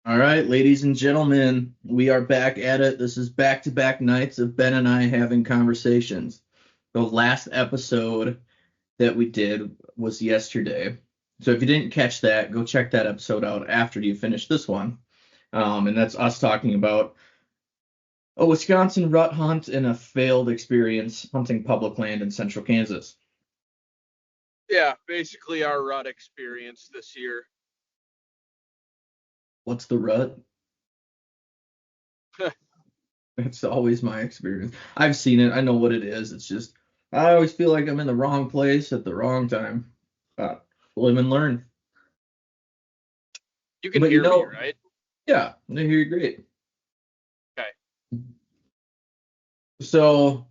All right, ladies and gentlemen, we are back at it. This is back-to-back nights of Ben and I having conversations. The last episode that we did was yesterday. So if you didn't catch that, go check that episode out after you finish this one. And that's us talking about a Wisconsin rut hunt and a failed experience hunting public land in central Kansas. Yeah, basically our rut experience this year. What's the rut? It's always my experience. I've seen it. I know what it is. It's just I always feel like I'm in the wrong place at the wrong time. Uh, Live and learn. You can But hear me, right? yeah, I hear you great. Okay. So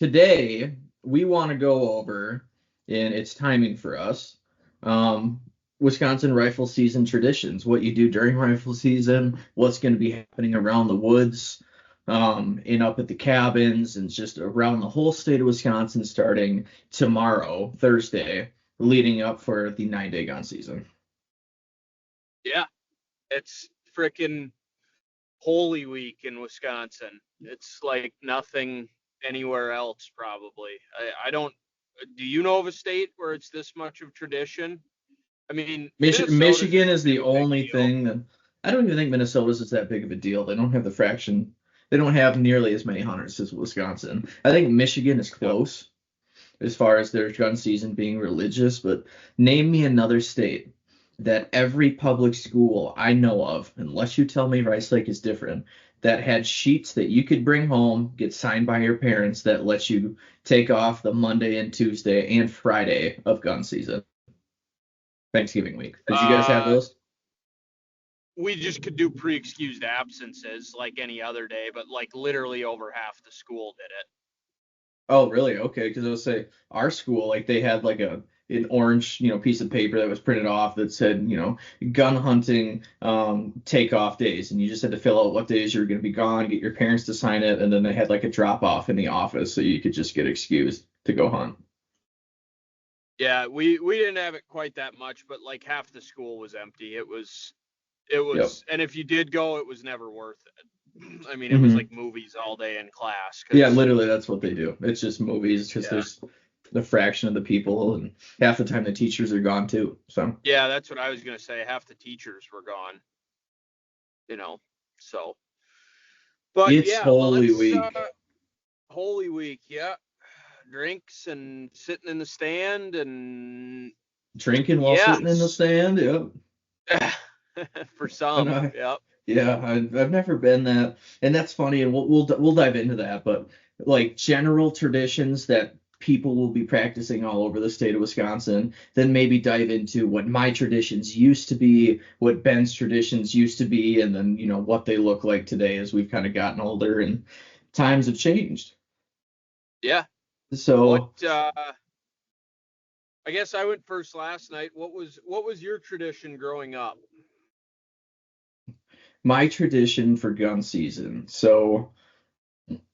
today we want to go over, and it's timing for us, um, Wisconsin rifle season traditions, what you do during rifle season, what's going to be happening around the woods, and up at the cabins, and just around the whole state of Wisconsin starting tomorrow, Thursday, leading up for the 9-day gun season. Yeah, it's freaking Holy Week in Wisconsin. It's like nothing anywhere else, probably. I don't. Do you know of a state where it's this much of tradition? I mean, Minnesota's a Michigan is the pretty big only deal. thing that I don't even think Minnesota's is that big of a deal. They don't have the fraction. They don't have nearly as many hunters as Wisconsin. I think Michigan is Yep. close as far as their gun season being religious, but name me another state that every public school I know of, unless you tell me Rice Lake is different, that had sheets that you could bring home, get signed by your parents that let you take off the Monday and Tuesday and Friday of gun season. Thanksgiving week. Did you guys have Uh, those? we just could do pre-excused absences like any other day, but like literally over half the school did it. Oh, really? Okay, because I would say our school, like they had like an orange, piece of paper that was printed off that said, gun hunting takeoff days, and you just had to fill out what days you were going to be gone, get your parents to sign it, and then they had like a drop off in the office so you could just get excused to go hunt. Yeah, we didn't have it quite that much, but like half the school was empty. It Yep. was, and if you did go, it was never worth it. I mean, it was Hmm. like movies all day in class, Yeah, because literally that's what they do. It's just movies, because yeah, there's the fraction of the people, and half the time the teachers are gone too. So yeah, that's what I was gonna say. Half the teachers were gone, you know. So, but it's yeah, Holy let's Week. Holy Week, yeah, drinks and sitting in the stand and Drinking while sitting in the yes, stand. Yep. for And some, yep, yeah, I've never been that, and that's funny, and we'll dive into that. But like general traditions that people will be practicing all over the state of Wisconsin, then maybe dive into what my traditions used to be, what Ben's traditions used to be, and then what they look like today as we've kind of gotten older and times have changed. yeah. What So I guess I went first last night. What was your tradition growing up? my tradition for gun season. So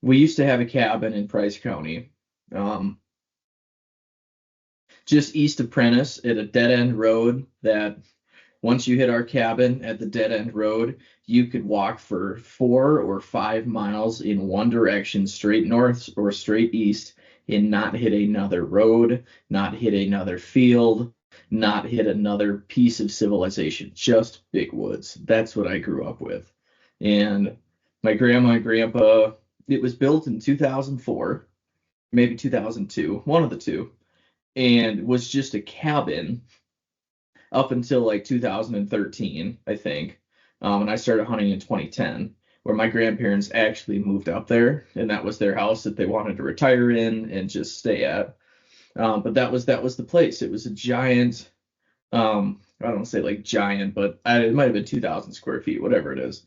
we used to have a cabin in Price County. Um, just east of Prentice at a dead end road that once you hit our cabin at the dead end road, you could walk for 4 or 5 miles in one direction, straight north or straight east, and not hit another road, not hit another field, not hit another piece of civilization, just big woods. That's what I grew up with. And my grandma and grandpa, it was built in 2004, maybe 2002, one of the two, and was just a cabin up until like 2013, I think. And I started hunting in 2010, where my grandparents actually moved up there, and that was their house that they wanted to retire in and just stay at. But that was the place. It was a giant. I don't say like giant, but it might have been 2,000 square feet, whatever it is.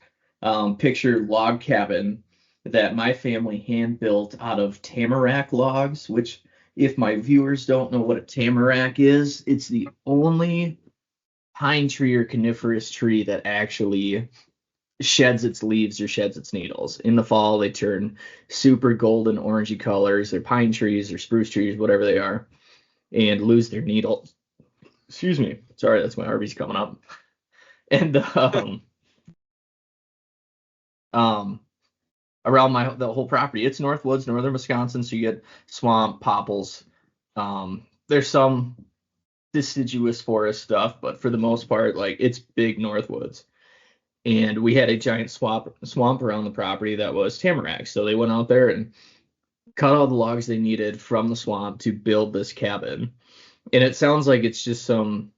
Picture log cabin that my family hand built out of tamarack logs, which, if my viewers don't know what a tamarack is, it's the only pine tree or coniferous tree that actually sheds its leaves or sheds its needles. In the fall, they turn super golden orangey colors. They're pine trees or spruce trees, whatever they are, and lose their needles. Excuse me. Sorry, that's my Arby's coming up. And um around the whole property, it's northwoods, northern Wisconsin, so you get swamp, popples. There's some deciduous forest stuff, but for the most part, like it's big northwoods. And we had a giant swamp around the property that was tamarack. So they went out there and cut all the logs they needed from the swamp to build this cabin. And it sounds like it's just some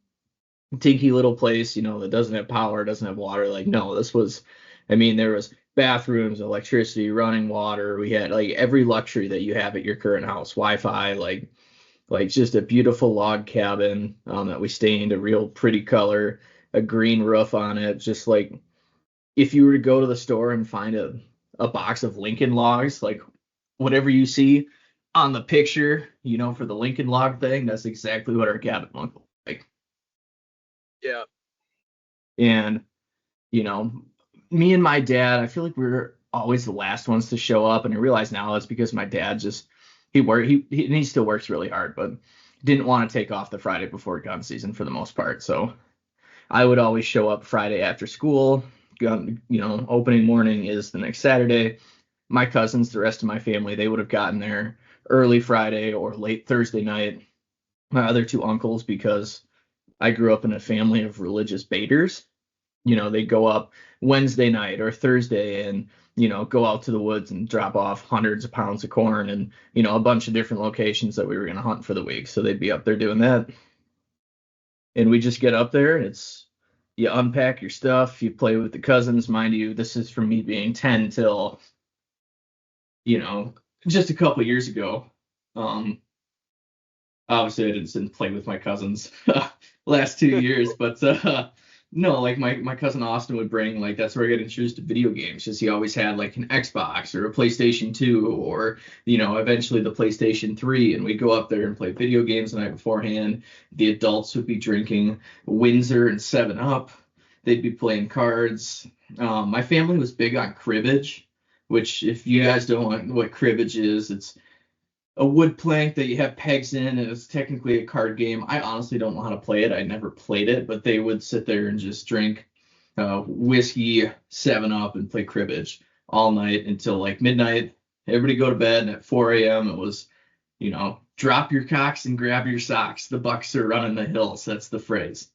dinky little place, that doesn't have power, doesn't have water. Like, no, this was, I mean, there was bathrooms, electricity, running water. We had like every luxury that you have at your current house, Wi-Fi, like just a beautiful log cabin that we stained a real pretty color, a green roof on it. Just like if you were to go to the store and find a box of Lincoln logs, like whatever you see on the picture, for the Lincoln log thing, that's exactly what our cabin looked like. Yeah. And, you know, me and my dad, I feel like we were always the last ones to show up. And I realize now it's because my dad just, he still works really hard, but didn't want to take off the Friday before gun season for the most part. So I would always show up Friday after school. Opening morning is the next Saturday. My cousins, the rest of my family, they would have gotten there early Friday or late Thursday night. My other two uncles, because I grew up in a family of religious baiters, they go up Wednesday night or Thursday and, go out to the woods and drop off hundreds of pounds of corn and, a bunch of different locations that we were going to hunt for the week. So they'd be up there doing that. And we just get up there and you unpack your stuff, you play with the cousins. Mind you, this is from me being 10 till, just a couple of years ago. Obviously I didn't play with my cousins last 2 years, but no, like my cousin Austin would bring, like, that's where I got introduced to video games, because he always had like an Xbox or a PlayStation 2 or, eventually the PlayStation 3, and we'd go up there and play video games the night beforehand. The adults would be drinking Windsor and 7-Up. They'd be playing cards. My family was big on cribbage, which, if you guys don't know what cribbage is, it's a wood plank that you have pegs in, and it's technically a card game. I honestly don't know how to play it. I never played it, but they would sit there and just drink whiskey, 7-Up, and play cribbage all night until like midnight. Everybody go to bed, and at 4 a.m. it was, drop your cocks and grab your socks. The Bucks are running the hills. That's the phrase.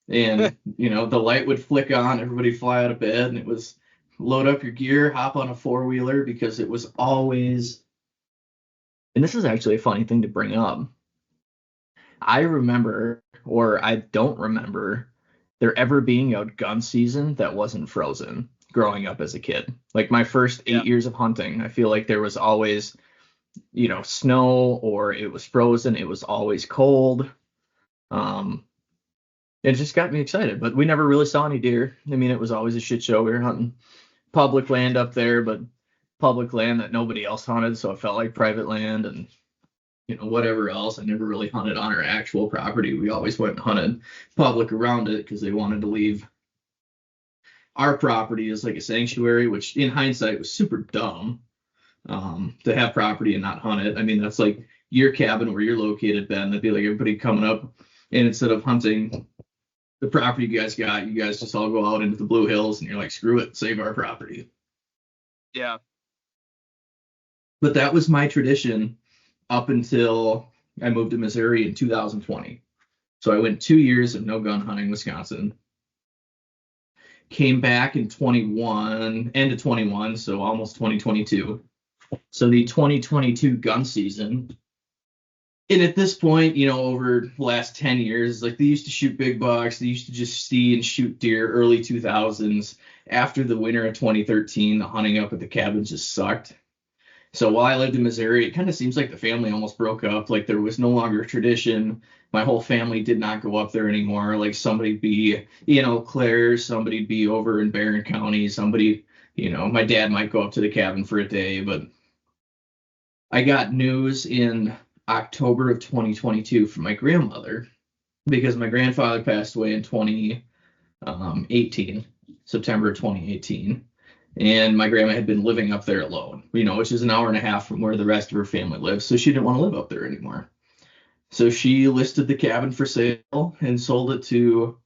And, the light would flick on, everybody fly out of bed, and it was load up your gear, hop on a four-wheeler, because it was always, and this is actually a funny thing to bring up. I remember, or I don't remember, there ever being a gun season that wasn't frozen growing up as a kid. Like my first 8 years of hunting, I feel like there was always, snow, or it was frozen. It was always cold. It just got me excited, but we never really saw any deer. I mean, it was always a shit show. We were hunting public land up there, but public land that nobody else hunted, so it felt like private land, and whatever else. I never really hunted on our actual property. We always went and hunted public around it because they wanted to leave our property as like a sanctuary, which in hindsight was super dumb, to have property and not hunt it. I mean, that's like your cabin where you're located, Ben. That'd be like everybody coming up, and instead of hunting the property you guys got, you guys just all go out into the Blue Hills, and you're like, screw it, save our property. Yeah. But that was my tradition up until I moved to Missouri in 2020. So I went 2 years of no gun hunting in Wisconsin. Came back in 21, end of 21, so almost 2022. So the 2022 gun season. And at this point, over the last 10 years, like they used to shoot big bucks. They used to just see and shoot deer early 2000s. After the winter of 2013, the hunting up at the cabins just sucked. So while I lived in Missouri, it kind of seems like the family almost broke up. Like there was no longer a tradition. My whole family did not go up there anymore. Like somebody'd be, Claire, somebody'd be over in Barron County, somebody, my dad might go up to the cabin for a day. But I got news in October of 2022 from my grandmother, because my grandfather passed away in 2018, September 2018. And my grandma had been living up there alone, which is an hour and a half from where the rest of her family lives. So she didn't want to live up there anymore. So she listed the cabin for sale and sold it to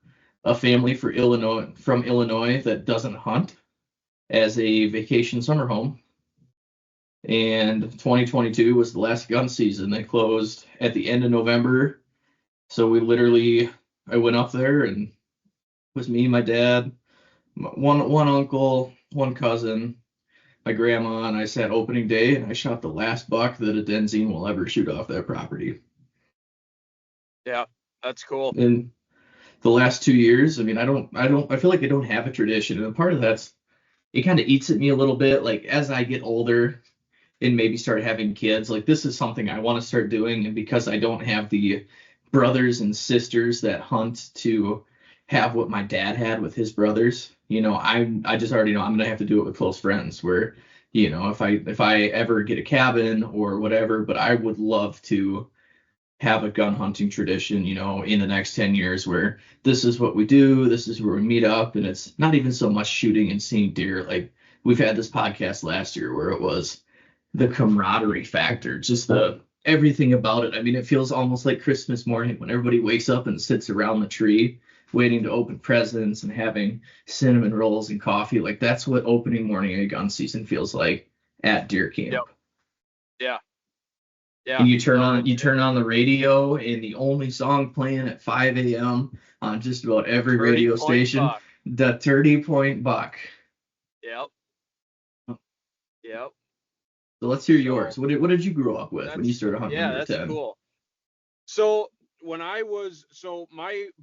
a family from Illinois that doesn't hunt as a vacation summer home. And 2022 was the last gun season. They closed at the end of November. So I went up there and it was me, my dad, one uncle, one cousin, my grandma, and I sat opening day and I shot the last buck that a Denzine will ever shoot off that property. Yeah, that's cool. In the last 2 years, I mean, I feel like I don't have a tradition. And part of that's, it kind of eats at me a little bit. Like as I get older, and maybe start having kids. Like this is something I want to start doing, and because I don't have the brothers and sisters that hunt to have what my dad had with his brothers, I just already know I'm gonna have to do it with close friends. Where, if I ever get a cabin or whatever, but I would love to have a gun hunting tradition, in the next 10 years where this is what we do, this is where we meet up, and it's not even so much shooting and seeing deer. Like we've had this podcast last year where it was the camaraderie factor, just the everything about it. I mean, it feels almost like Christmas morning when everybody wakes up and sits around the tree waiting to open presents and having cinnamon rolls and coffee. Like that's what opening morning of gun season feels like at deer Yep. camp. Yeah. And Yeah. you turn No, on you turn on the radio and the only song playing at 5 a.m. on just about every 30 radio point station, buck. the 30-point buck. Yep. Yep. So let's hear So yours. What did you grow up with when you started hunting when you were that's 10? cool. So when I was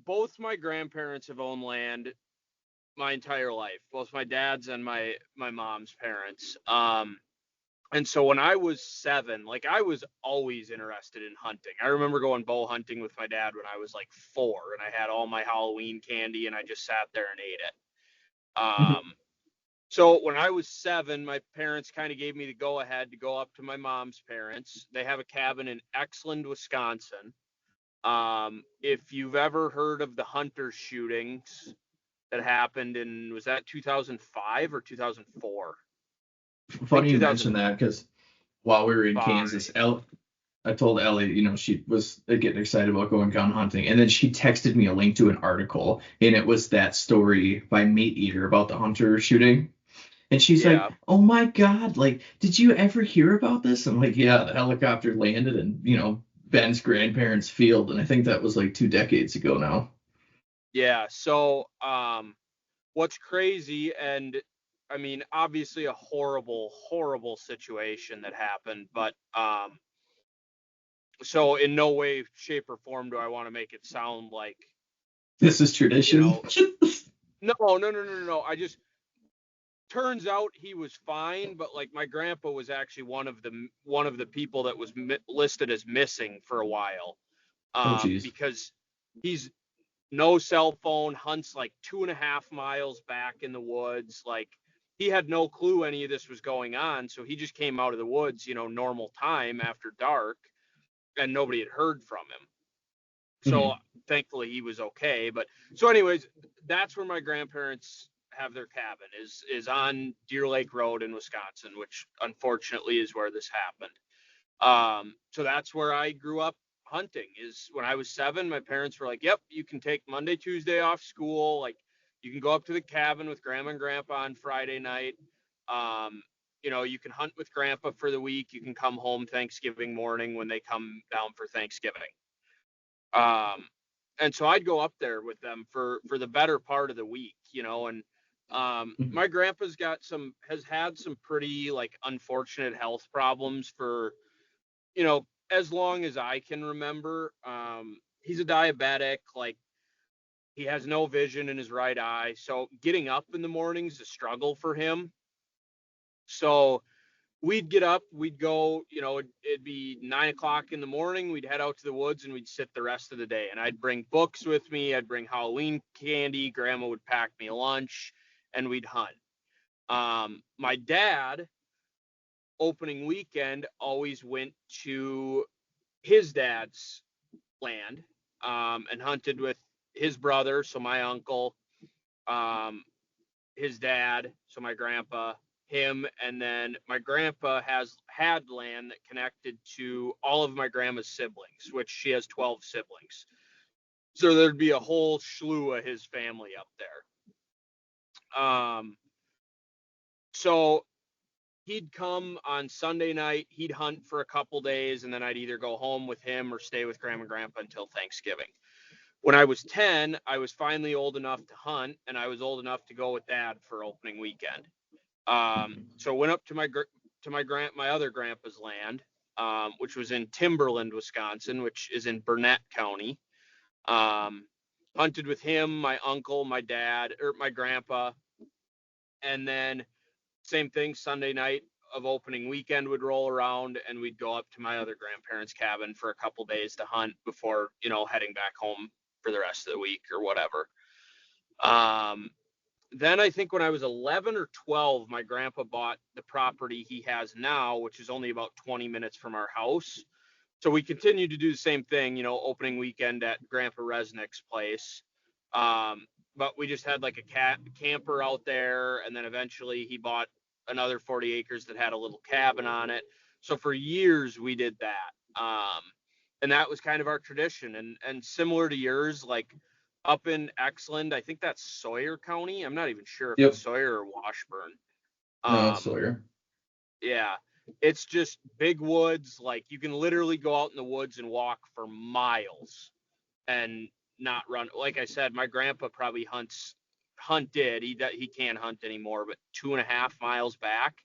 both my grandparents have owned land my entire life, both my dad's and my mom's parents. And so when I was 7, like I was always interested in hunting. I remember going bow hunting with my dad when I was like 4, and I had all my Halloween candy and I just sat there and ate it. So when I was 7, my parents kind of gave me the go ahead to go up to my mom's parents. They have a cabin in Exland, Wisconsin. If you've ever heard of the hunter shootings that happened was that 2005 or 2004? I think Funny you mentioned that because while we were in 2005. Kansas, I told Ellie, she was getting excited about going gun hunting, and then she texted me a link to an article, and it was that story by Meat Eater about the hunter shooting. And she's like, Yeah. "Oh my God, like, did you ever hear about this?" I'm like, "Yeah, the helicopter landed in, Ben's grandparents' field, and I think that was like 2 decades ago now." Yeah. So, what's crazy, and I mean, obviously a horrible, horrible situation that happened, but so in no way, shape, or form do I want to make it sound like, This is you tradition. know, no. I just turns out he was fine, but like my grandpa was actually one of the people that was listed as missing for a while, Oh, geez. because he's no cell phone, hunts like 2.5 miles back in the woods. Like he had no clue any of this was going on. So he just came out of the woods, normal time after dark, and nobody had heard from him. So Mhm. thankfully he was okay. But so anyways, that's where my grandparents have their cabin is on Deer Lake Road in Wisconsin, which unfortunately is where this happened. So that's where I grew up hunting. Is when I was 7, my parents were like, "Yep, you can take Monday, Tuesday off school. Like, you can go up to the cabin with Grandma and Grandpa on Friday night. Um, you can hunt with Grandpa for the week. You can come home Thanksgiving morning when they come down for Thanksgiving." Um, and so I'd go up there with them for the better part of the week, and Mhm. my grandpa's has had some pretty like unfortunate health problems for as long as I can remember. He's a diabetic, like he has no vision in his right eye. So getting up in the mornings is a struggle for him. So we'd get up, we'd go, it'd be 9 o'clock in the morning. We'd head out to the woods and we'd sit the rest of the day. And I'd bring books with me. I'd bring Halloween candy. Grandma would pack me lunch and we'd hunt. My dad, opening weekend, always went to his dad's land, and hunted with his brother, so my uncle, um, his dad, so my grandpa, him, and then my grandpa had land that connected to all of my grandma's siblings, which she has 12 siblings. So there'd be a whole slew of his family up there. So he'd come on Sunday night, he'd hunt for a couple days, and then I'd either go home with him or stay with Grandma and Grandpa until Thanksgiving. When I was 10, I was finally old enough to hunt, and I was old enough to go with Dad for opening weekend. So I went up to my other grandpa's land, which was in Timberland, Wisconsin, which is in Burnett County. Hunted with him, my uncle, my dad, or my grandpa, and then same thing. Sunday night of opening weekend would roll around, and we'd go up to my other grandparents' cabin for a couple days to hunt before heading back home for the rest of the week or whatever. Then I think when I was 11 or 12, my grandpa bought the property he has now, which is only about 20 minutes from our house. So we continued to do the same thing, opening weekend at Grandpa Resnick's place. But we just had like a camper out there, and then eventually he bought another 40 acres that had a little cabin on it. So for years we did that. And that was kind of our tradition. And similar to yours, like up in Exland, I think that's Sawyer County. I'm not even sure if it's Yep. Sawyer or Washburn. No, it's Sawyer. Yeah, it's just big woods. Like you can literally go out in the woods and walk for miles and not run. Like I said, my grandpa probably hunted. He can't hunt anymore, but 2.5 miles back,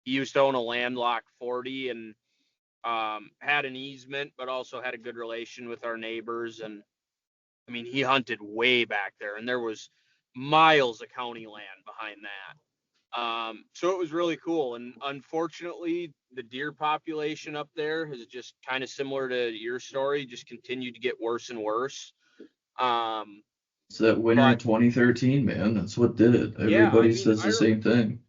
he used to own a landlocked 40 and had an easement, but also had a good relation with our neighbors. And I mean, he hunted way back there, and there was miles of county land behind that. So it was really cool. And unfortunately, the deer population up there has just kind of similar to your story, just continued to get worse and worse. It's that winter But of 2013, man. That's what did it. yeah, I Everybody mean, says the same thing.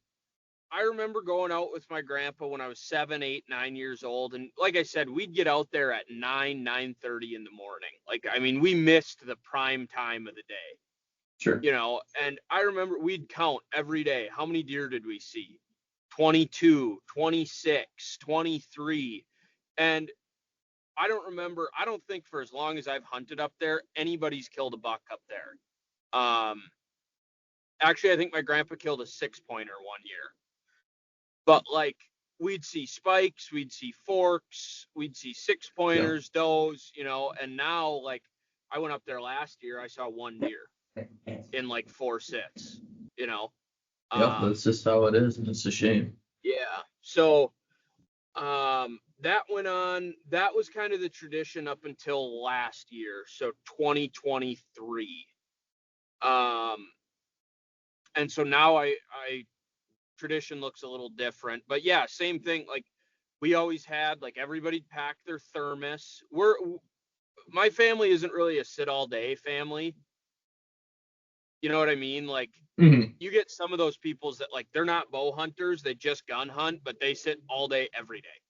I remember going out with my grandpa when I was 7, 8, 9 years old. And like I said, we'd get out there at 9:30 in the morning. Like, I mean, we missed the prime time of the day. Sure. And I remember we'd count every day. How many deer did we see? 22, 26, 23. And I don't think for as long as I've hunted up there, anybody's killed a buck up there. Actually, I think my grandpa killed a 6-pointer one year. But like we'd see spikes, we'd see forks, we'd see 6-pointers, does, and now like I went up there last year, I saw one deer in like 4 sits, Yep, that's just how it is, and it's a shame. Yeah. So that went on. That was kind of the tradition up until last year, so 2023. And so now I tradition looks a little different, but yeah, same thing. Like we always had, like everybody'd pack their thermos. My family isn't really a sit all day family. You know what I mean? Like you get some of those peoples that like they're not bow hunters, they just gun hunt, but they sit all day every day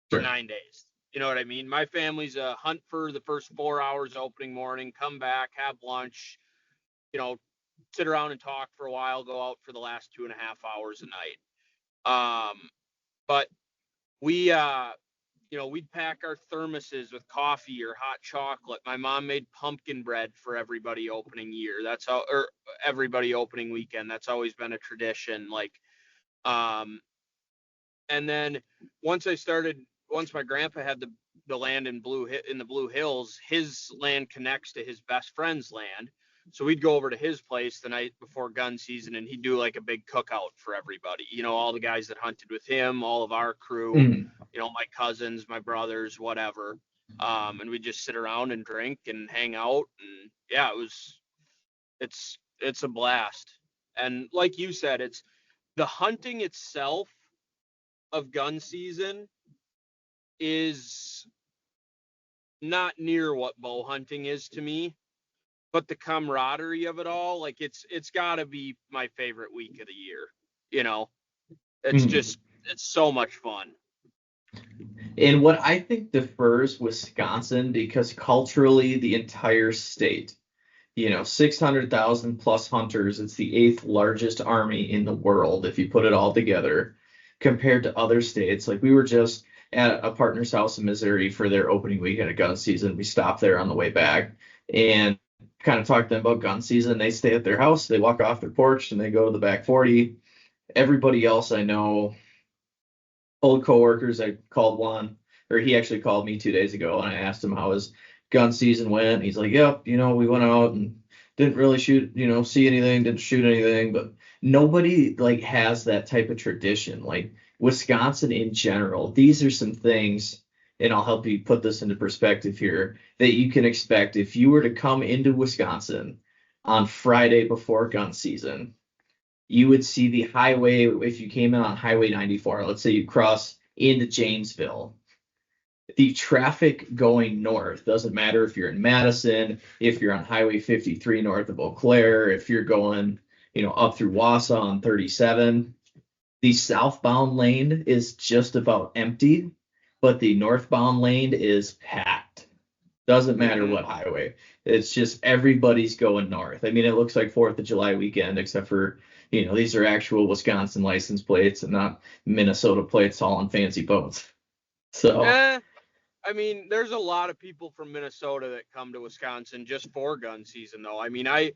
for 9 days. You know what I mean? My family's a hunt for the first 4 hours opening morning, come back, have lunch, sit around and talk for a while, go out for the last 2.5 hours a night. But we we'd pack our thermoses with coffee or hot chocolate. My mom made pumpkin bread for everybody opening everybody opening weekend. That's always been a tradition. Like, and then once my grandpa had the land in the Blue Hills, his land connects to his best friend's land. So we'd go over to his place the night before gun season, and he'd do like a big cookout for everybody. All the guys that hunted with him, all of our crew, my cousins, my brothers, whatever. And we'd just sit around and drink and hang out. And yeah, it's a blast. And like you said, it's the hunting itself of gun season is not near what bow hunting is to me. But the camaraderie of it all, like it's got to be my favorite week of the year. It's so much fun. And what I think differs Wisconsin, because culturally the entire state, 600,000 plus hunters, it's the 8th largest army in the world if you put it all together, compared to other states. Like we were just at a partner's house in Missouri for their opening weekend of gun season. We stopped there on the way back. and kind of talk to them about gun season. They stay at their house, they walk off their porch, and they go to the back 40. Everybody else I know, old coworkers, I called one, or he actually called me 2 days ago, and I asked him how his gun season went. He's like, "Yep, we went out and didn't really shoot, see anything, didn't shoot anything." But nobody like has that type of tradition. Like Wisconsin in general, these are some things, and I'll help you put this into perspective here, that you can expect if you were to come into Wisconsin on Friday before gun season. You would see the highway if you came in on Highway 94. Let's say you cross into Janesville. The traffic going north doesn't matter if you're in Madison, if you're on Highway 53 north of Eau Claire, if you're going, up through Wausau on 37. The southbound lane is just about empty, but the northbound lane is packed. Doesn't matter Mm-hmm. what highway. It's just everybody's going north. I mean, it looks like 4th of July weekend, except for, these are actual Wisconsin license plates and not Minnesota plates all on fancy boats. So Eh, I mean, there's a lot of people from Minnesota that come to Wisconsin just for gun season, though. I mean, I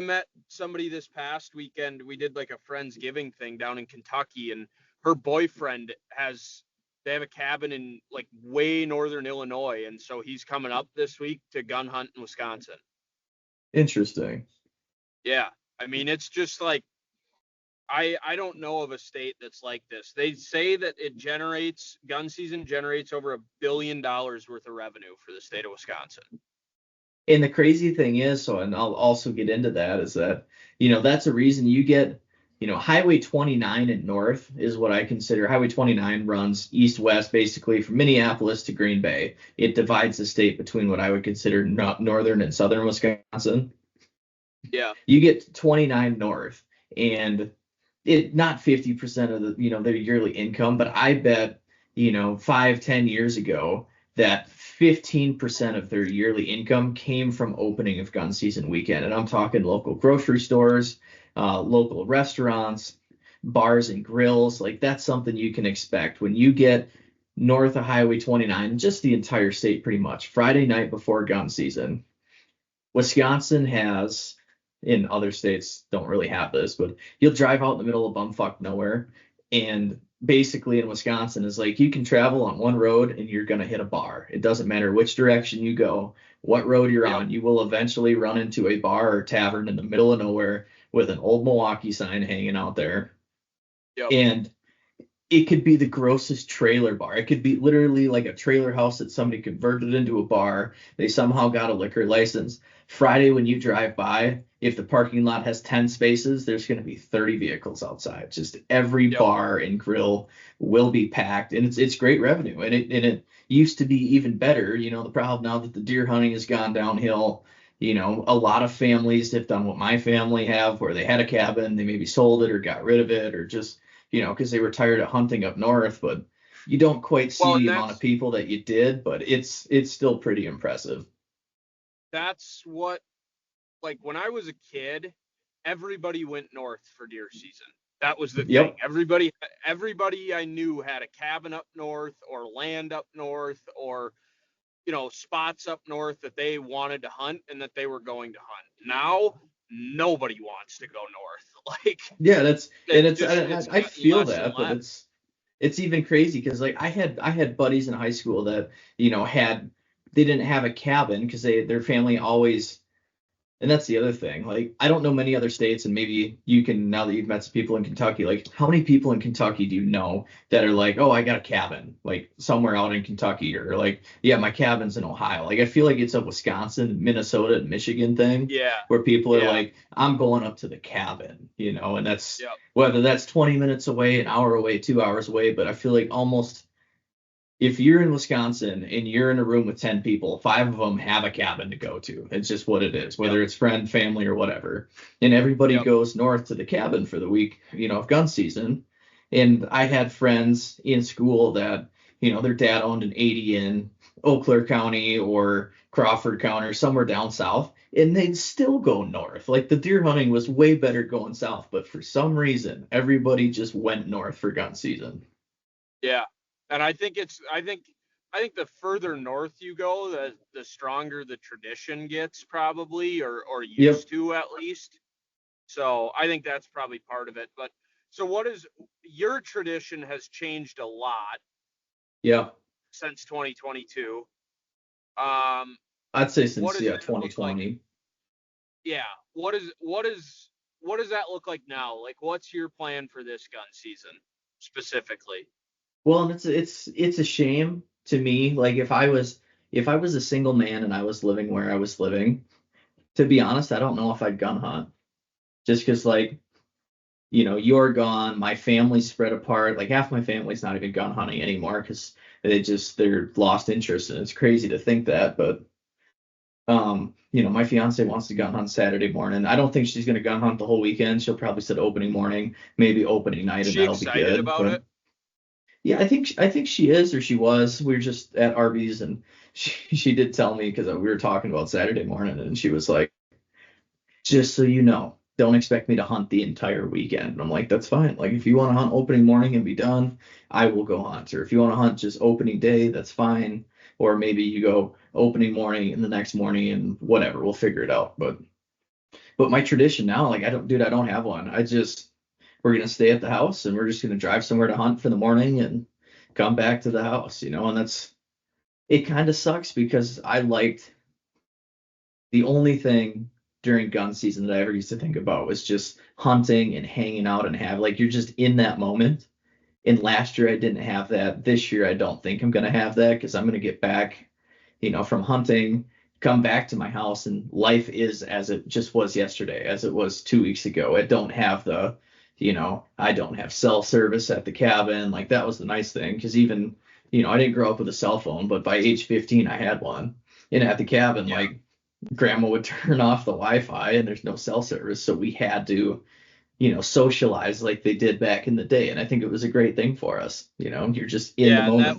met somebody this past weekend. We did like a Friendsgiving thing down in Kentucky, and her boyfriend they have a cabin in like way northern Illinois, and so he's coming up this week to gun hunt in Wisconsin. interesting. Yeah, I mean, it's just like I don't know of a state that's like this. They say that gun season generates over $1 billion worth of revenue for the state of Wisconsin. And the crazy thing is, so, and I'll also get into that, is that, that's a reason you get, Highway 29 and north is what I consider. Highway 29 runs east-west, basically from Minneapolis to Green Bay. It divides the state between what I would consider northern and southern Wisconsin. Yeah. You get 29 north, and it not 50% of their yearly income, but I bet 5-10 years ago that 15% of their yearly income came from opening of gun season weekend. And I'm talking local grocery stores, local restaurants, bars and grills. Like that's something you can expect when you get north of Highway 29, just the entire state pretty much. Friday night before gun season, Wisconsin has, in other states don't really have this, but you'll drive out in the middle of bumfuck nowhere, and basically in Wisconsin is like you can travel on one road and you're gonna hit a bar. It doesn't matter which direction you go, what road you're Yep. on, you will eventually run into a bar or tavern in the middle of nowhere with an old Milwaukee sign hanging out there. Yep. And it could be the grossest trailer bar. It could be literally like a trailer house that somebody converted into a bar. They somehow got a liquor license. Friday, when you drive by, if the parking lot has 10 spaces, there's going to be 30 vehicles outside. Just every Yep. bar and grill will be packed, and it's great revenue. And it used to be even better. The problem now that the deer hunting has gone downhill. A lot of families have done what my family have, where they had a cabin, they maybe sold it or got rid of it, or just because they were tired of hunting up north, but you don't quite see Well, and the amount of people that you did, but it's still pretty impressive. that's what, like when I was a kid, everybody went north for deer season. That was the thing. Yep. Everybody I knew had a cabin up north or land up north or spots up north that they wanted to hunt and that they were going to hunt. Now nobody wants to go north. Like Yeah, that's it and it's just I, it's I gotten feel less and that, but less. it's even crazy because like I had buddies in high school that had they didn't have a cabin because their family always. And that's the other thing. Like, I don't know many other states, and maybe you can, now that you've met some people in Kentucky, like, how many people in Kentucky do you know that are like, oh, I got a cabin, like, somewhere out in Kentucky, or like, yeah, my cabin's in Ohio. Like, I feel like it's a Wisconsin, Minnesota, and Michigan thing Yeah. where people are Yeah. like, I'm going up to the cabin, and that's Yep. whether that's 20 minutes away, an hour away, 2 hours away. But I feel like almost if you're in Wisconsin and you're in a room with 10 people, five of them have a cabin to go to. It's just what it is, Yep. whether it's friend, family, or whatever. And everybody Yep. goes north to the cabin for the week, of gun season. And I had friends in school that, their dad owned an 80 in Eau Claire County or Crawford County or somewhere down south, and they'd still go north. Like the deer hunting was way better going south, but for some reason, everybody just went north for gun season. Yeah. And I think I think the further north you go, the stronger the tradition gets, probably, or Yep. used to at least. So I think that's probably part of it. But so what is your tradition has changed a lot Yeah. since 2022. Um, I'd say what since does yeah, that look like? 2020. Yeah. What does that look like now? Like, what's your plan for this gun season specifically? Well, and it's a shame to me. Like if I was a single man and I was living where I was living, to be honest, I don't know if I'd gun hunt. Just because like, you're gone, my family's spread apart. Like half my family's not even gun hunting anymore because they're lost interest, and it's crazy to think that. But my fiance wants to gun hunt Saturday morning. I don't think she's gonna gun hunt the whole weekend. She'll probably set opening morning, maybe opening night, Is and she that'll be excited good. about But it? yeah, I think she is, or she was. We were just at Arby's, and she did tell me because we were talking about Saturday morning, and she was like, "Just so you know, don't expect me to hunt the entire weekend." And I'm like, "That's fine. Like if you want to hunt opening morning and be done, I will go hunt. Or if you want to hunt just opening day, that's fine. Or maybe you go opening morning and the next morning and whatever, we'll figure it out." But my tradition now, like I don't have one. We're gonna stay at the house and we're just gonna drive somewhere to hunt for the morning and come back to the house, and it kind of sucks because I liked the only thing during gun season that I ever used to think about was just hunting and hanging out and have like you're just in that moment. And last year I didn't have that. This year I don't think I'm gonna have that because I'm gonna get back, from hunting, come back to my house, and life is as it just was yesterday, as it was 2 weeks ago. I don't have cell service at the cabin. Like that was the nice thing because even, I didn't grow up with a cell phone, but by age 15 I had one. And at the cabin, Yeah. like grandma would turn off the Wi-Fi and there's no cell service, so we had to, socialize like they did back in the day. And I think it was a great thing for us. You're just in the Yeah, and moment.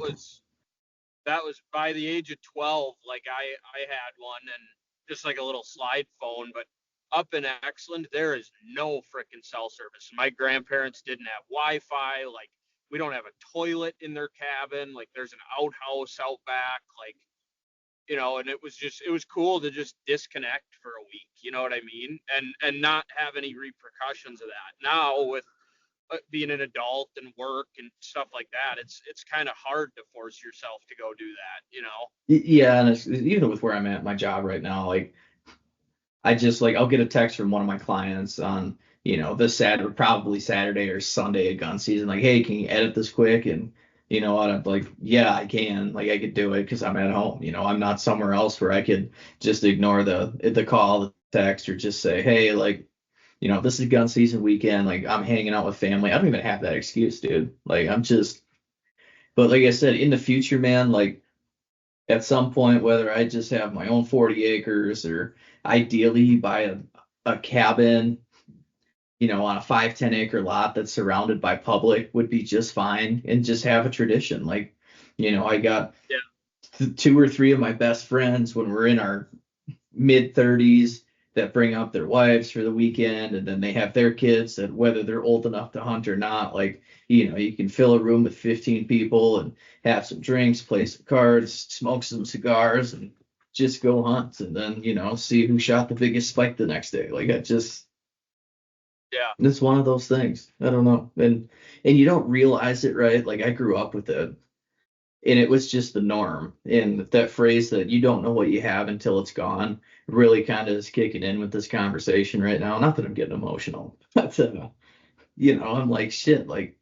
that was by the age of 12. Like I had one, and just like a little slide phone. But up in Exland, there is no freaking cell service. My grandparents didn't have Wi-Fi. Like, we don't have a toilet in their cabin. Like, there's an outhouse out back. Like, and it was cool to just disconnect for a week. You know what I mean? And not have any repercussions of that. Now with being an adult and work and stuff like that, it's kind of hard to force yourself to go do that. Yeah, and even with where I'm at my job right now, like I just like I'll get a text from one of my clients on, this Saturday, probably Saturday or Sunday of gun season, like, "Hey, can you edit this quick?" And you know what? I'm like, "Yeah, I can. Like I could do it because I'm at home. I'm not somewhere else where I could just ignore the call, the text, or just say, hey, like, this is gun season weekend. Like I'm hanging out with family. I don't even have that excuse, dude. Like but like I said, in the future, man, like at some point, whether I just have my own 40 acres or ideally buy a cabin, on a 5-10 acre lot that's surrounded by public would be just fine and just have a tradition. Like, I got Yeah. two or three of my best friends when we're in our mid 30s that bring up their wives for the weekend, and then they have their kids that whether they're old enough to hunt or not, like, you can fill a room with 15 people and have some drinks, play some cards, smoke some cigars, and just go hunt, and then see who shot the biggest spike the next day. Like Yeah. it's one of those things. I don't know. And you don't realize it, right? Like I grew up with it and it was just the norm. And that phrase that you don't know what you have until it's gone really kind of is kicking in with this conversation right now. Not that I'm getting emotional, but I'm like shit. Like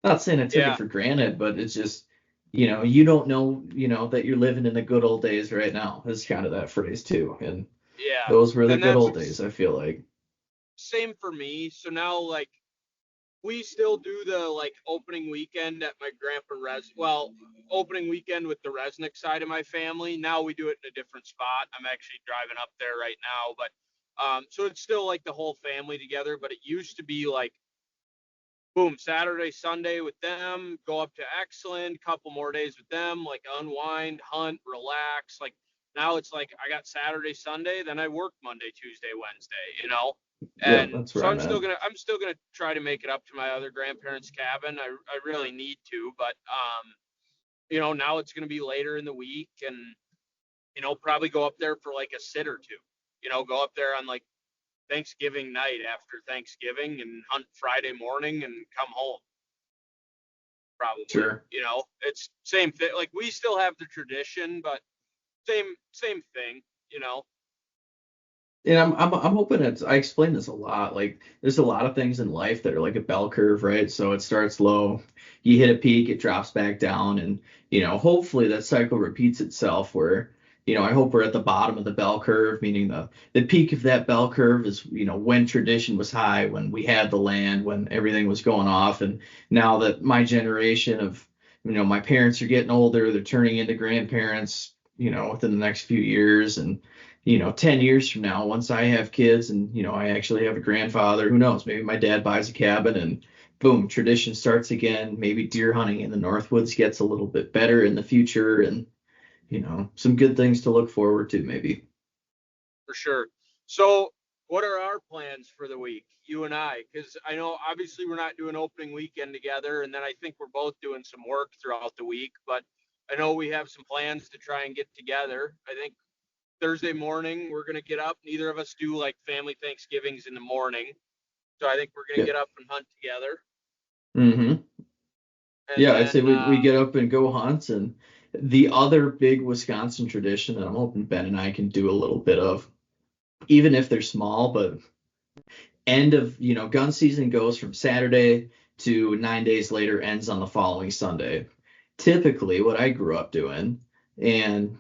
not saying I took it Yeah. for granted, but it's just you don't know that you're living in the good old days right now. It's kind of that phrase too, and Yeah. those were the And good that's old days. I feel like. same for me. So now, like, we still do the like opening weekend at my opening weekend with the Resnick side of my family. Now we do it in a different spot. I'm actually driving up there right now, but so it's still like the whole family together. But it used to be like, boom, Saturday, Sunday with them, go up to Exland, couple more days with them, like unwind, hunt, relax. Like, now it's like I got Saturday, Sunday, then I work Monday, Tuesday, Wednesday. Yeah, And that's where so I'm at. I'm still gonna try to make it up to my other grandparents' cabin. I really need to, but now it's going to be later in the week, and probably go up there for like a sit or two. Go up there on like Thanksgiving night after Thanksgiving and hunt Friday morning and come home. Probably. Sure. It's same thing. Like we still have the tradition, but same thing. And I'm hoping I explain this a lot. Like there's a lot of things in life that are like a bell curve, right? So it starts low, you hit a peak, it drops back down, and hopefully that cycle repeats itself where, I hope we're at the bottom of the bell curve, meaning the peak of that bell curve is, when tradition was high, when we had the land, when everything was going off. And now that my generation of, my parents are getting older, they're turning into grandparents, within the next few years. And 10 years from now, once I have kids and, I actually have a grandfather, who knows, maybe my dad buys a cabin and boom, tradition starts again. Maybe deer hunting in the northwoods gets a little bit better in the future, and, some good things to look forward to maybe. For sure. So, what are our plans for the week, you and I? Because I know obviously we're not doing opening weekend together, and then I think we're both doing some work throughout the week, but I know we have some plans to try and get together. I think Thursday morning we're going to get up. Neither of us do like family Thanksgivings in the morning. So I think we're going to Yeah. get up and hunt together. Mm-hmm. And Yeah, I'd then, say we get up and go hunt. And the other big Wisconsin tradition that I'm hoping Ben and I can do a little bit of, even if they're small, but end of, gun season goes from Saturday to 9 days later, ends on the following Sunday. Typically, what I grew up doing, and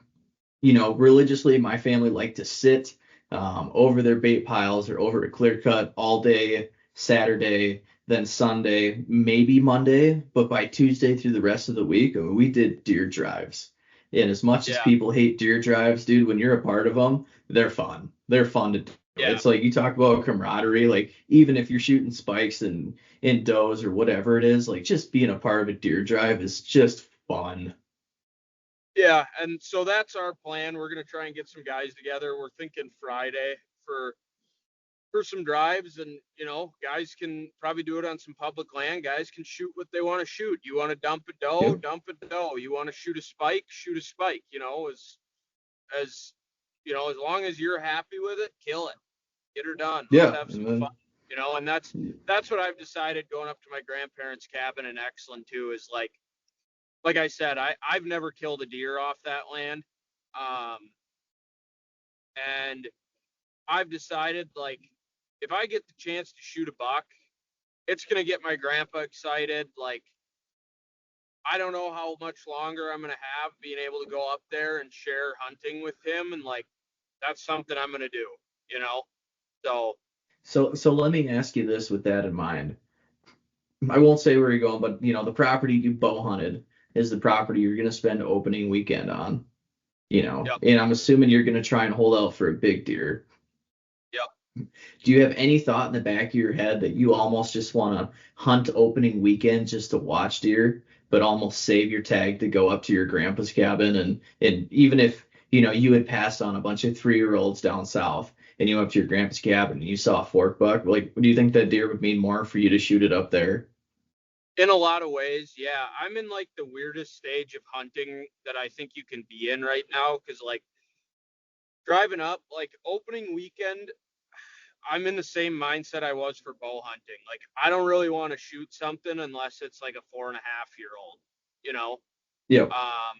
religiously, my family liked to sit over their bait piles or over a clear cut all day Saturday, then Sunday, maybe Monday, but by Tuesday through the rest of the week, I mean, we did deer drives. And as much as yeah, people hate deer drives, dude, when you're a part of them, they're fun. They're fun to do. yeah, It's like you talk about camaraderie, like even if you're shooting spikes and in does or whatever it is, like just being a part of a deer drive is just fun. yeah. And so that's our plan. We're going to try and get some guys together. We're thinking Friday for some drives, and guys can probably do it on some public land. Guys can shoot what they want to shoot. You want to Yep. dump a doe. You want to shoot a spike. As as long as you're happy with it, kill it, get her done. Let's Yeah. have And some fun. then And that's what I've decided going up to my grandparents' cabin in Exland too. Is like I said, I've never killed a deer off that land, um, and I've decided like if I get the chance to shoot a buck, it's gonna get my grandpa excited. Like I don't know how much longer I'm gonna have being able to go up there and share hunting with him, and like that's something I'm gonna do. You know, so so let me ask you this with that in mind. I won't say where you're going, but the property you bow hunted is the property you're gonna spend opening weekend on. yep, And I'm assuming you're gonna try and hold out for a big deer. yep. Do you have any thought in the back of your head that you almost just want to hunt opening weekend just to watch deer, but almost save your tag to go up to your grandpa's cabin and even if you had passed on a bunch of 3-year-olds down south and you went up to your grandpa's cabin and you saw a fork buck, like do you think that deer would mean more for you to shoot it up there? In a lot of ways, yeah. I'm in like the weirdest stage of hunting that I think you can be in right now, because like driving up, like opening weekend, I'm in the same mindset I was for bow hunting. Like I don't really want to shoot something unless it's like a 4.5 year old. You know, Yep. um,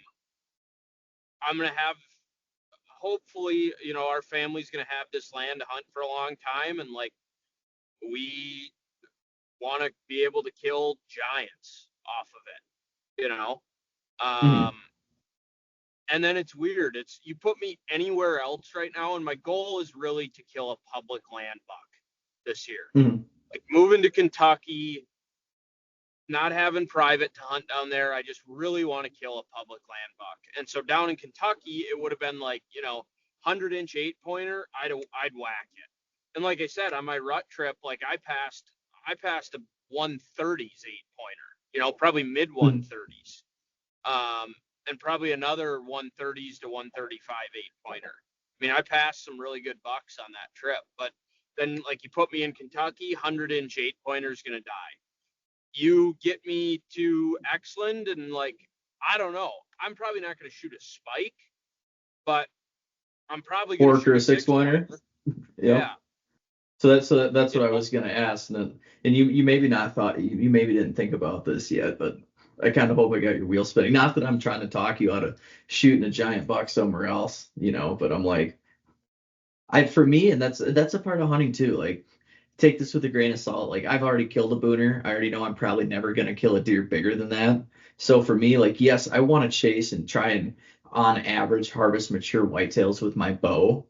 I'm gonna have hopefully, our family's gonna have this land to hunt for a long time, and like we want to be able to kill giants off of it. Hmm. Um, and then it's weird. It's you put me anywhere else right now, and my goal is really to kill a public land buck this year. Hmm. Like moving to Kentucky, not having private to hunt down there. I just really want to kill a public land buck. And so down in Kentucky, it would have been like 100-inch 8-pointer. I'd whack it. And like I said, on my rut trip, like I passed a 130s 8-pointer. Probably mid Hmm. 130s. And probably another 130s to 135 8-pointer. I mean, I passed some really good bucks on that trip, but then like you put me in Kentucky, 100-inch 8-pointer is gonna die. You get me to Exland, and like I don't know. I'm probably not going to shoot a spike, but I'm probably going to Fork or shoot a a six six pointer. pointer. Yep. Yeah. So that's You what I know, was gonna ask, and you maybe not thought you maybe didn't think about this yet, but I kind of hope I got your wheel spinning. Not that I'm trying to talk you out of shooting a giant buck somewhere else, but I'm like, for me, and that's a part of hunting too. Like, take this with a grain of salt. Like, I've already killed a booner. I already know I'm probably never gonna kill a deer bigger than that. So for me, like, yes, I want to chase and try and on average harvest mature whitetails with my bow.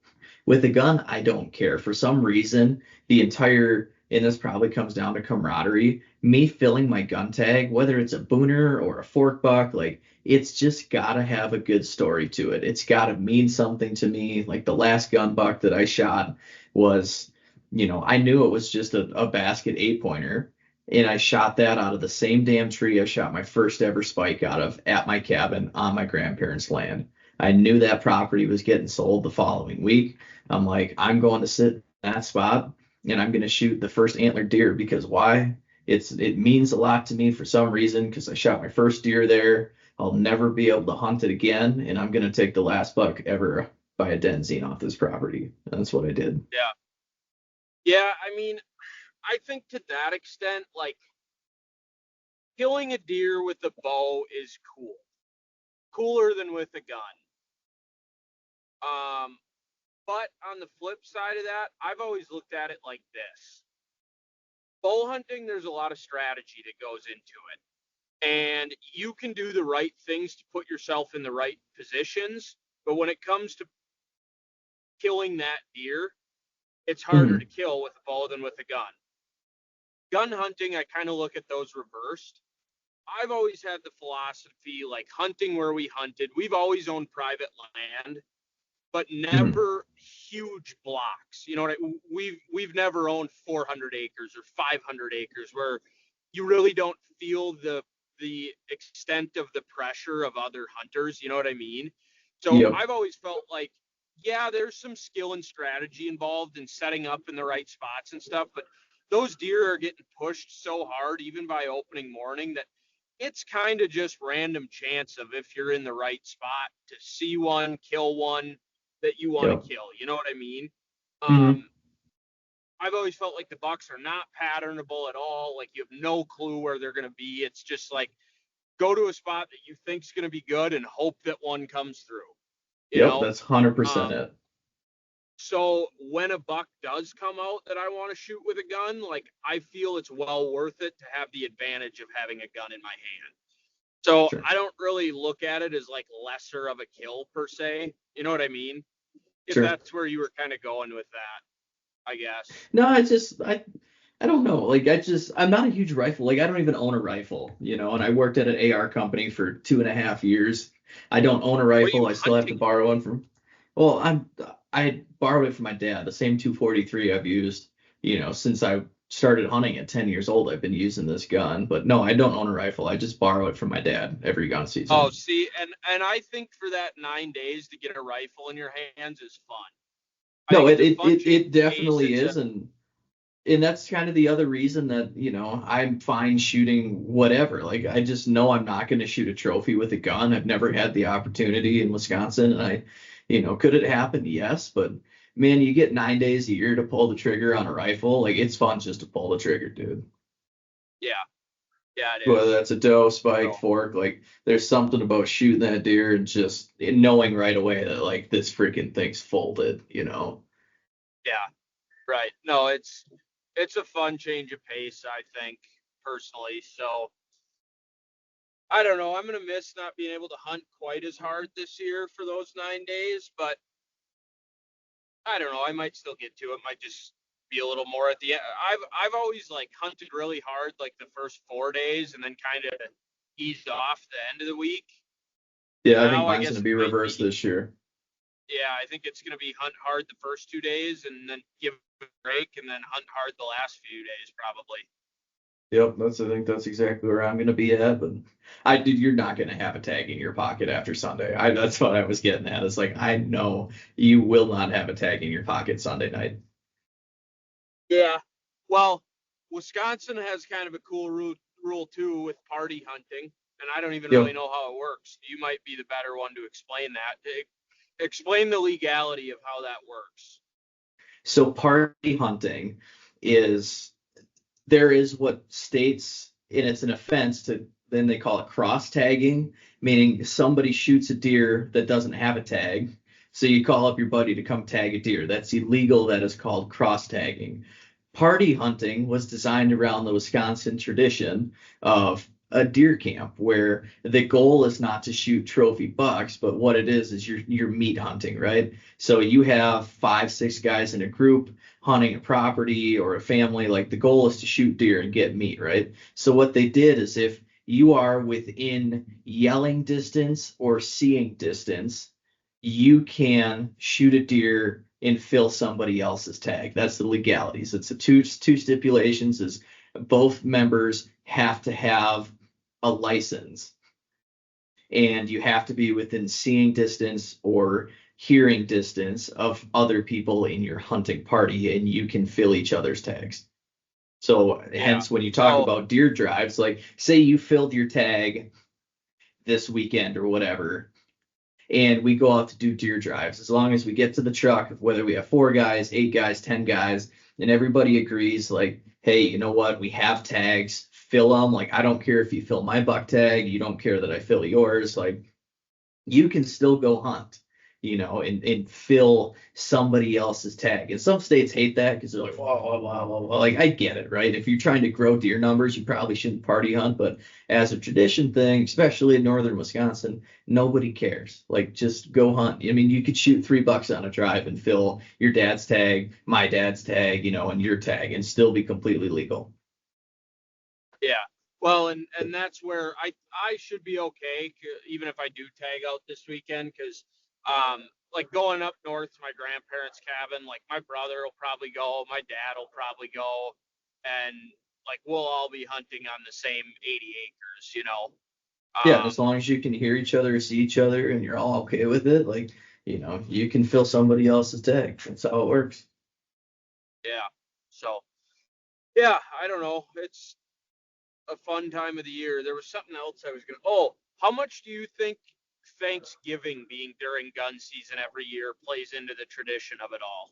With a gun, I don't care. For some reason, and this probably comes down to camaraderie, me filling my gun tag, whether it's a booner or a fork buck, like it's just gotta have a good story to it. It's gotta mean something to me. Like the last gun buck that I shot was, I knew it was just a basket 8 pointer. And I shot that out of the same damn tree I shot my first ever spike out of at my cabin on my grandparents' land. I knew that property was getting sold the following week. I'm like, I'm going to sit in that spot and I'm going to shoot the first antler deer because why? It means a lot to me for some reason because I shot my first deer there. I'll never be able to hunt it again, and I'm going to take the last buck ever by a denzine off this property. And that's what I did. yeah. Yeah, I mean, I think to that extent, like killing a deer with a bow is cool. Cooler than with a gun. Um, but on the flip side of that, I've always looked at it like this. Bow hunting, there's a lot of strategy that goes into it. And you can do the right things to put yourself in the right positions. But when it comes to killing that deer, it's harder to Mm-hmm. kill with a bow than with a gun. Gun hunting, I kind of look at those reversed. I've always had the philosophy like hunting where we hunted. We've always owned private land, but Mm-hmm. never huge blocks. You know what we've never owned 400 acres or 500 acres where you really don't feel the extent of the pressure of other hunters. You know what I mean? So Yep. I've always felt like, yeah, there's some skill and strategy involved in setting up in the right spots and stuff, but those deer are getting pushed so hard, even by opening morning, that it's kind of just random chance of if you're in the right spot to see one, kill one that you want to Yep. kill. You know what I mean? Mm-hmm. Um, I've always felt like the bucks are not patternable at all. Like you have no clue where they're going to be. It's just like go to a spot that you think's going to be good and hope that one comes through. You Yep. know. That's 100% Um, it. so when a buck does come out that I want to shoot with a gun, like I feel it's well worth it to have the advantage of having a gun in my hand. So Sure. I don't really look at it as like lesser of a kill per se. You know what I mean? If Sure. that's where you were kind of going with that, I guess. No, I don't know. Like I'm not a huge rifle. Like I don't even own a rifle, and I worked at an AR company for 2.5 years. I don't own a What are rifle. you I still have to hunting borrow one from, well, I borrowed it from my dad, the same 243 I've used, since I started hunting at 10 years old. I've been using this gun, but no, I don't own a rifle. I just borrow it from my dad every gun Oh, season. see, and I think for that 9 days to get a rifle in your hands is fun. I No, think it it's a it fun it, change it of pace. definitely It's a is, and that's kind of the other reason that I'm fine shooting whatever. Like I just know I'm not going to shoot a trophy with a gun. I've never had the opportunity in Wisconsin, and could it happen? Yes, but man, you get 9 days a year to pull the trigger on a rifle. Like it's fun just to pull the trigger, dude. yeah, yeah, it Whether is. that's a doe, spike, So fork, like there's something about shooting that deer and just knowing right away that like this freaking thing's folded. yeah, right. No, it's a fun change of pace, I think, personally. So I don't know. I'm gonna miss not being able to hunt quite as hard this year for those 9 days, but I don't know. I might still get to it. Might just be a little more at the end. I've always like hunted really hard like the first 4 days and then kind of eased off the end of the week. Yeah, I think Now I mine's going guess to it be might reversed be, this year. yeah, I think it's gonna be hunt hard the first 2 days and then give a break and then hunt hard the last few days probably. Yep, I think that's exactly where I'm gonna be at. But dude, you're not gonna have a tag in your pocket after Sunday. That's what I was getting at. It's like I know you will not have a tag in your pocket Sunday night. Yeah. Well, Wisconsin has kind of a cool rule too with party hunting. and I don't even Yep. really know how it works. You might be the better one to explain that. Explain the legality of how that works. So party hunting is there is what states, and it's an offense to, then they call it cross tagging, meaning somebody shoots a deer that doesn't have a tag. So you call up your buddy to come tag a deer. That's illegal. That is called cross tagging. Party hunting was designed around the Wisconsin tradition of a deer camp where the goal is not to shoot trophy bucks, but what it is you're meat hunting, right? So you have 5, 6 guys in a group hunting a property or a family. Like the goal is to shoot deer and get meat, right? So what they did is if you are within yelling distance or seeing distance, you can shoot a deer and fill somebody else's tag. That's the legalities. It's the two stipulations is both members have to have a license and you have to be within seeing distance or hearing distance of other people in your hunting party and you can fill each other's tags. So Yeah. hence when you talk So about deer drives, like say you filled your tag this weekend or whatever, and we go out to do deer drives. As long as we get to the truck, whether we have 4 guys, 8 guys, 10 guys, and everybody agrees, like, hey, you know what? We have tags, fill them. Like, I don't care if you fill my buck tag, you don't care that I fill yours. Like, you can still go hunt, and fill somebody else's tag. And some states hate that because they're like, whoa, whoa, whoa, whoa, whoa. Like, I get it, right? If you're trying to grow deer numbers, you probably shouldn't party hunt. But as a tradition thing, especially in northern Wisconsin, nobody cares. Like, just go hunt. I mean, you could shoot $3 on a drive and fill your dad's tag, my dad's tag, and your tag and still be completely legal. yeah. Well, and that's where I should be okay, even if I do tag out this weekend, because like going up north to my grandparents' cabin, like my brother will probably go, my dad will probably go, and like we'll all be hunting on the same 80 acres. Yeah, and Um, as long as you can hear each other, see each other, and you're all okay with it, like, you can fill somebody else's tag. That's how it works. yeah. So yeah, I don't know. It's a fun time of the year. There was something else I was gonna. Oh, how much do you think Thanksgiving being during gun season every year plays into the tradition of it all?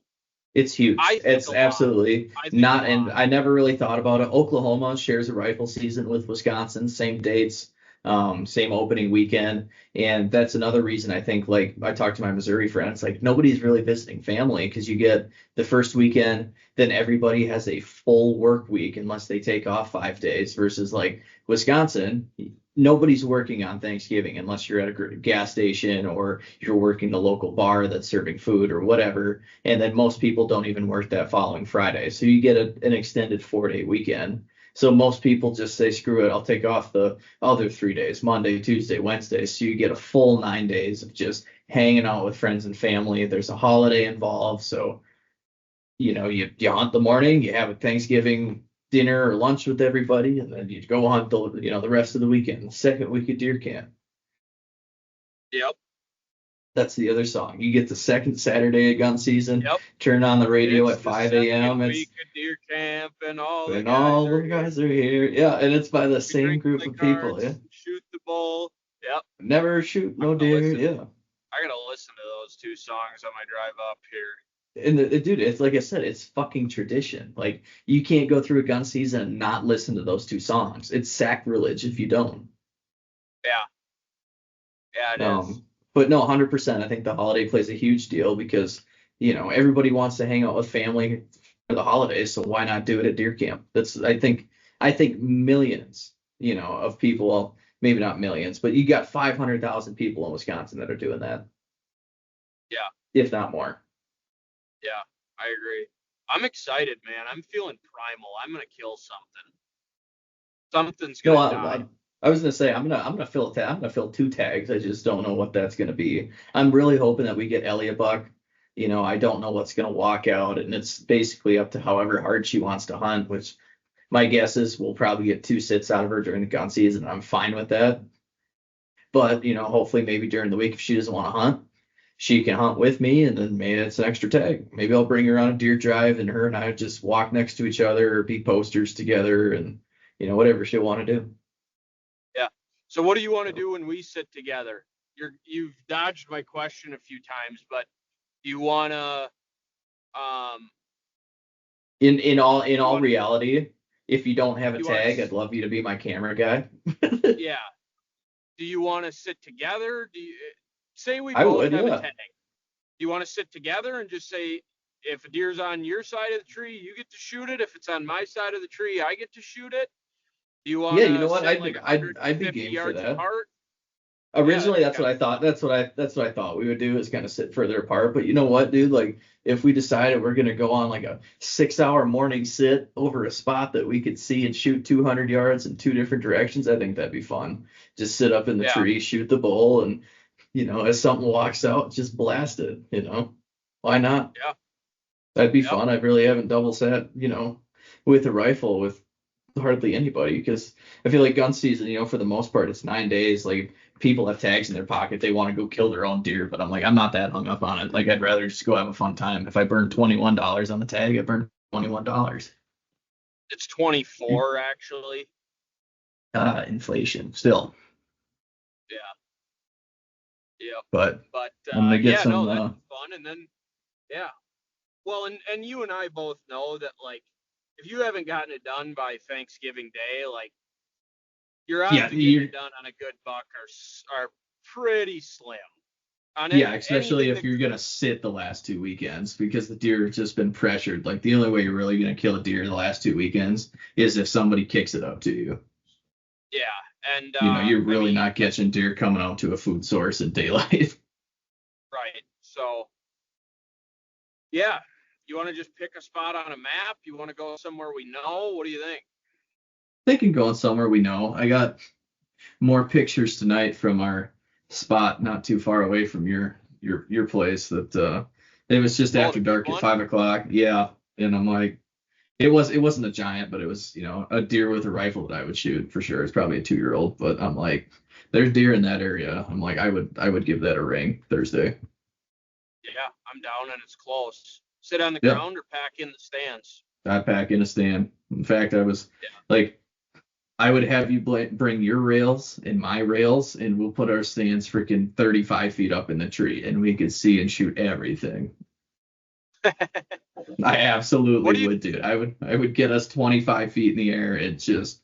It's huge. I think It's a lot. absolutely I think a not, and lot. I never really thought about it. Oklahoma shares a rifle season with Wisconsin, same dates, same opening weekend, and that's another reason I think. Like I talked to my Missouri friends, like nobody's really visiting family because you get the first weekend, then everybody has a full work week unless they take off 5 days. Versus like Wisconsin, nobody's working on Thanksgiving unless you're at a gas station or you're working the local bar that's serving food or whatever. And then most people don't even work that following Friday. So you get an extended 4-day weekend. So most people just say, screw it, I'll take off the other 3 days, Monday, Tuesday, Wednesday. So you get a full 9 days of just hanging out with friends and family. There's a holiday involved. So, you hunt the morning, you have a Thanksgiving dinner or lunch with everybody, and then you go hunt the rest of the weekend, the second week of deer camp. Yep. That's the other song. You get the second Saturday of gun season, Yep. turn on the radio It's at the 5 second a.m. week It's of deer camp, and all the when guys all are the here. guys are here. Yeah, and it's by the We same drink group the of people. Yeah. cards, shoot the bull. Yep. Never shoot I'm no gonna deer. listen. Yeah. I gotta listen to those two songs on my drive up here. And dude, it's like I said, it's fucking tradition. Like you can't go through a gun season and not listen to those two songs. It's sacrilege if you don't. Yeah. Yeah, it is. But no, 100%. I think the holiday plays a huge deal because, everybody wants to hang out with family for the holidays, so why not do it at deer camp? I think millions, of people, well, maybe not millions, but you got 500,000 people in Wisconsin that are doing that, Yeah. if not more. Yeah. I agree. I'm excited, man. I'm feeling primal. I'm gonna kill something. Something's No, gonna I, die. I, I was gonna say I'm gonna fill 2 tags. I just don't know what that's gonna be. I'm really hoping that we get Elliot Buck. I don't know what's gonna walk out, and it's basically up to however hard she wants to hunt. Which my guess is we'll probably get 2 sits out of her during the gun season. I'm fine with that. But hopefully maybe during the week if she doesn't want to hunt, she can hunt with me, and then maybe it's an extra tag. Maybe I'll bring her on a deer drive, and her and I just walk next to each other or be posters together, and whatever she'll want to do. Yeah. So what do you want to do when we sit together? You've dodged my question a few times, but do you want to In all wanna, reality, if you don't have a you want tag, to I'd love you to be my camera guy. yeah. Do you want to sit together? Do you say we I both would, have a yeah. tag? Do you want to sit together and just say if a deer's on your side of the tree, you get to shoot it. If it's on my side of the tree, I get to shoot it. Do you want Yeah, you know to what? sit I'd like be I'd I'd be 150 game for yards that. apart? Yeah, Originally, that'd be that's what kind I of thought. That's what I thought we would do is kind of sit further apart. But you know what, dude? Like, if we decided we're gonna go on like a 6-hour morning sit over a spot that we could see and shoot 200 yards in two different directions, I think that'd be fun. Just sit up in the yeah, tree, shoot the bull, and as something walks out, just blast it. Why not? yeah, That'd be yep. fun. I really haven't double sat, with a rifle with hardly anybody because I feel like gun season, for the most part, it's 9 days. Like people have tags in their pocket, they want to go kill their own deer, but I'm like, I'm not that hung up on it. Like I'd rather just go have a fun time. If I burn $21 on the tag, I burn $21. It's 24 actually. Inflation still, Yeah, yep. but But I'm gonna get yeah, some. no, that'd be fun. And then yeah, well, and you and I both know that like if you haven't gotten it done by Thanksgiving Day, like your Yeah, odds of getting it done on a good buck are pretty slim. On yeah, especially anything if that you're gonna sit the last 2 weekends because the deer have just been pressured. Like the only way you're really gonna kill a deer the last 2 weekends is if somebody kicks it up to you. yeah, and You're I really mean, not catching deer coming out to a food source in daylight. right. So yeah, you want to just pick a spot on a map? You want to go somewhere we know? What do you think? Thinking going somewhere we know. I got more pictures tonight from our spot not too far away from your place that it was just Oh, after the good dark at one? 5 o'clock. Yeah. And I'm like, it wasn't a giant, but it was, a deer with a rifle that I would shoot for sure. It's probably a 2-year-old, but I'm like, there's deer in that area. I'm like, I would give that a ring Thursday. Yeah, I'm down and it's close. Sit on the Yep. ground or pack in the stands? I pack in a stand. In fact, I was Yeah. like, I would have you bring your rails and my rails, and we'll put our stands freaking 35 feet up in the tree, and we could see and shoot everything. I What absolutely do you would, dude. I would get us 25 feet in the air and just.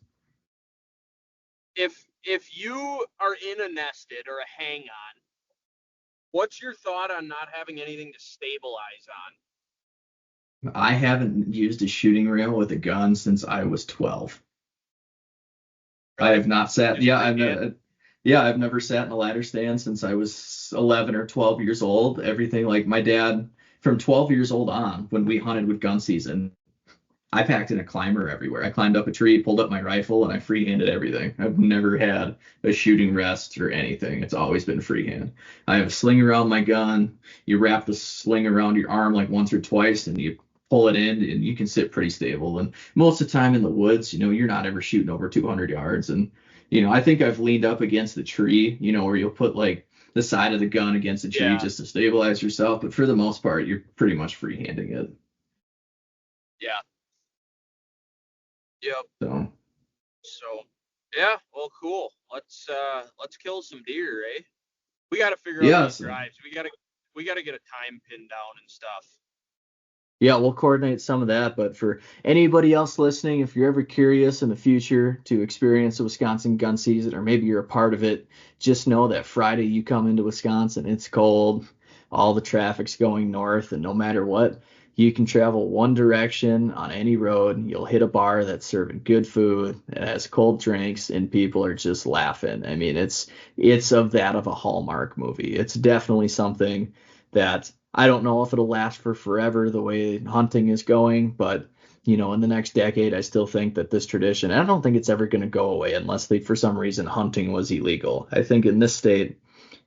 if you are in a nested or a hang on, what's your thought on not having anything to stabilize I haven't used a shooting rail with a gun since I was 12. on? I Really? have not sat. Just Yeah, freehand? I've never sat in a ladder stand since I was 11 or 12 years old. Everything like my dad from 12 years old on, when we hunted with gun season, I packed in a climber everywhere. I climbed up a tree, pulled up my rifle, and I freehanded everything. I've never had a shooting rest or anything. It's always been freehand. I have a sling around my gun. You wrap the sling around your arm like once or twice, and you pull it in, and you can sit pretty stable. And most of the time in the woods, you're not ever shooting over 200 yards. And I think I've leaned up against the tree, where you'll put like the side of the gun against the tree Yeah, just to stabilize yourself. But for the most part, you're pretty much freehanding it. yeah, yep. So. So yeah, well, cool. Let's kill some deer, eh? We got to figure out these Yes. drives. We gotta get a time pinned down and stuff. Yeah, we'll coordinate some of that. But for anybody else listening, if you're ever curious in the future to experience the Wisconsin gun season, or maybe you're a part of it, just know that Friday you come into Wisconsin, it's cold, all the traffic's going north, and no matter what, you can travel one direction on any road. You'll hit a bar that's serving good food, it has cold drinks, and people are just laughing. I mean, it's of that of a Hallmark movie. It's definitely something that I don't know if it'll last for forever the way hunting is going, but in the next decade, I still think that this tradition, I don't think it's ever going to go away unless for some reason hunting was illegal. I think in this state,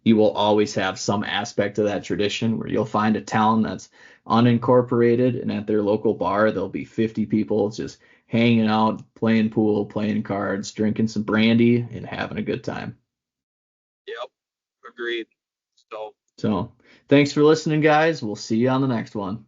you will always have some aspect of that tradition where you'll find a town that's unincorporated, and at their local bar, there'll be 50 people just hanging out, playing pool, playing cards, drinking some brandy, and having a good time. Yep, agreed. So So thanks for listening, guys. We'll see you on the next one.